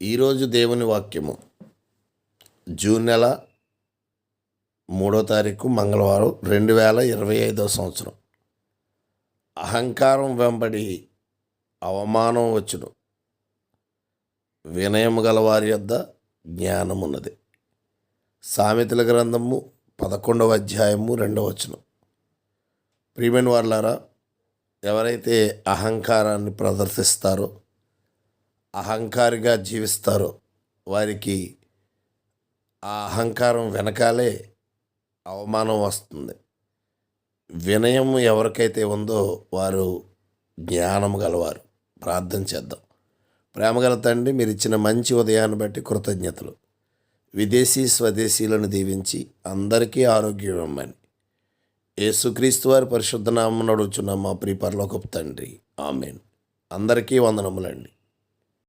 ఈరోజు దేవుని వాక్యము జూన్ నెల 3వ తారీఖు మంగళవారం 2025 సంవత్సరం. అహంకారం వెంబడి అవమానం వచ్చును, వినయము గల వారి యొద్ద జ్ఞానమున్నది. సామెతల గ్రంథము 11వ అధ్యాయము 2వ వచనం. ప్రియమైన వారలారా, ఎవరైతే అహంకారాన్ని ప్రదర్శిస్తారో, అహంకారిగా జీవిస్తారో వారికి ఆ అహంకారం వెనకాలే అవమానం వస్తుంది. వినయం ఎవరికైతే ఉందో వారు జ్ఞానం గలవారు. ప్రార్థన చేద్దాం. ప్రేమగల తండ్రి, మీరు ఇచ్చిన మంచి ఉదయాన్ని బట్టి కృతజ్ఞతలు. విదేశీ స్వదేశీలను దీవించి అందరికీ ఆరోగ్యం ఇమ్మని యేసుక్రీస్తు వారి పరిశుద్ధ నామమున అడుగుచున్నాం మా ప్రియ పరలోకపు తండ్రి, ఆమేన్. అందరికీ వందనములండి.